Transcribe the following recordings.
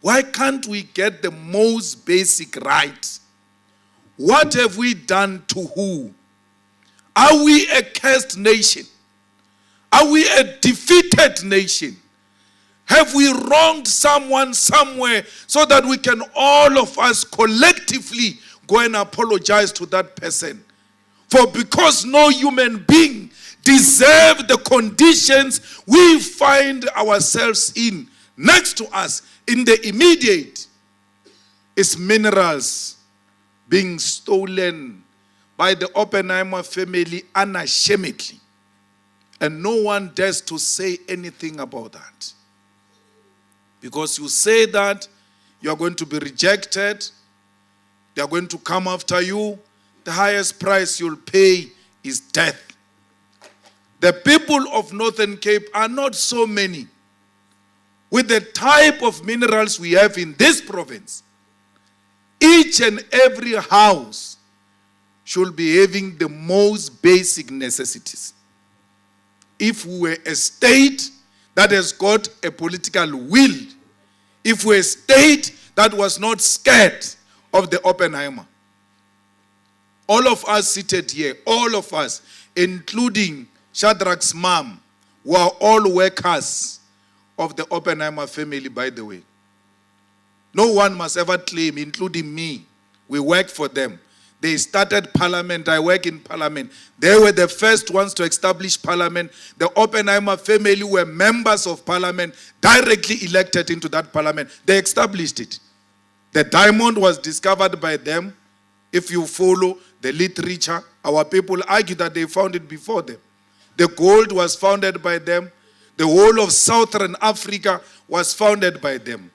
Why can't we get the most basic right? What have we done to who? Are we a cursed nation? Are we a defeated nation? Have we wronged someone somewhere so that we can all of us collectively go and apologize to that person? For because no human being deserves the conditions we find ourselves in, next to us, in the immediate, is minerals being stolen by the Oppenheimer family unashamedly. And no one dares to say anything about that. Because you say that, you are going to be rejected. They are going to come after you. The highest price you'll pay is death. The people of Northern Cape are not so many. With the type of minerals we have in this province, each and every house should be having the most basic necessities. If we were a state that has got a political will, if we're a state that was not scared of the Oppenheimer, all of us seated here, all of us, including Shadrach's mom, were all workers of the Oppenheimer family, by the way. No one must ever claim, including me, we worked for them. They started parliament, I work in parliament. They were the first ones to establish parliament. The Oppenheimer family were members of parliament, directly elected into that parliament. They established it. The diamond was discovered by them. If you follow the literature, our people argue that they found it before them. The gold was founded by them. The whole of Southern Africa was founded by them.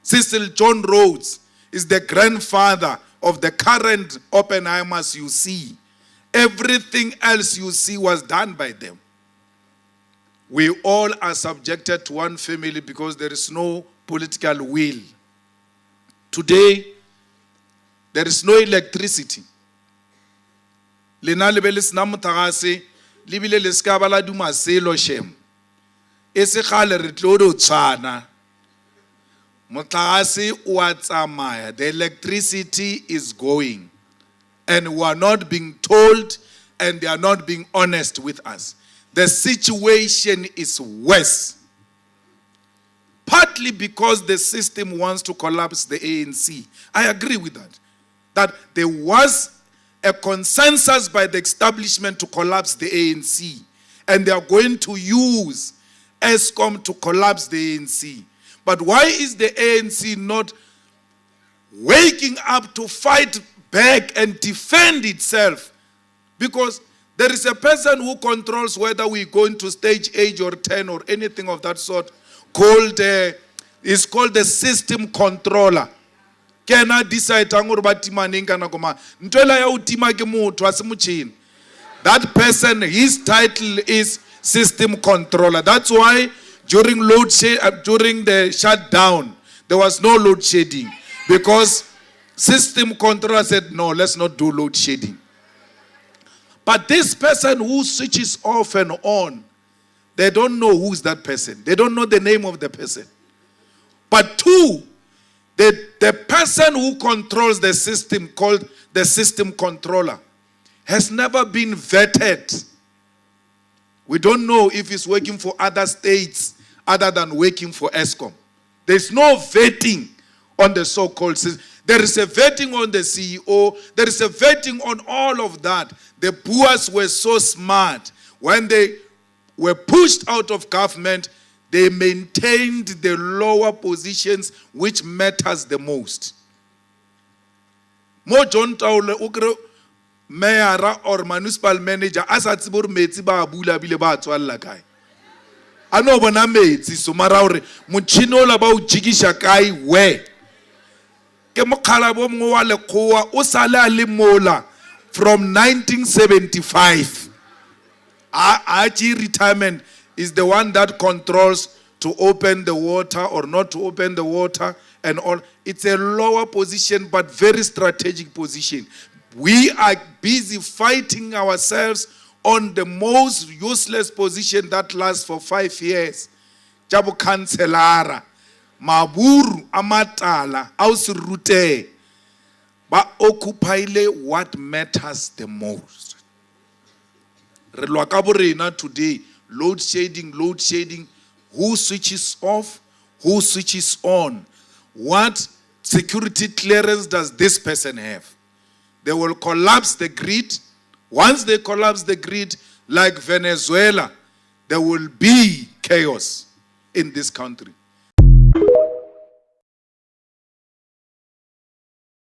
Cecil John Rhodes is the grandfather of the current Oppenheimers you see. Everything else you see was done by them. We all are subjected to one family because there is no political will. Today, there is no electricity. Lena lebele sna motagase libile le ska bala duma selo shem. Ese khale re tlo do tshwana. Motlagase o a tsamaya. The electricity is going. And we are not being told and they are not being honest with us. The situation is worse. Partly because the system wants to collapse the ANC. I agree with that. That there was a consensus by the establishment to collapse the ANC. And they are going to use ESCOM to collapse the ANC. But why is the ANC not waking up to fight back and defend itself? Because there is a person who controls whether we go into stage 8 or 10 or anything of that sort, is called the system controller. That person, his title is system controller. That's why during the shutdown, there was no load shedding. Because system controller said, no, let's not do load shedding. But this person who switches off and on, they don't know who's that person. They don't know the name of the person. But two, the person who controls the system, called the system controller, has never been vetted. We don't know if he's working for other states other than working for ESCOM. There's no vetting on the so-called system. There is a vetting on the CEO. There is a vetting on all of that. The Boers were so smart. When they were pushed out of government, they maintained the lower positions, which matters the most. Mo John Taule, mayor or municipal manager, as at Sibur Metsi ba bula bile ba tswalla kae. Ano bona metsi so mara hore motšhino la ba o jikisha kae we. Ke mokhala bo mongwe wa lekgowa o sale a le mola from 1975. RG retirement is the one that controls to open the water or not to open the water and all. It's a lower position but very strategic position. We are busy fighting ourselves on the most useless position that lasts for 5 years. Jabu Kanselara. maburu a matala a o se rute ba occupy what matters the most. Re lwa ka borena today, load shedding. Who switches off? Who switches on? What security clearance does this person have? They will collapse the grid. Once they collapse the grid, like Venezuela, there will be chaos in this country.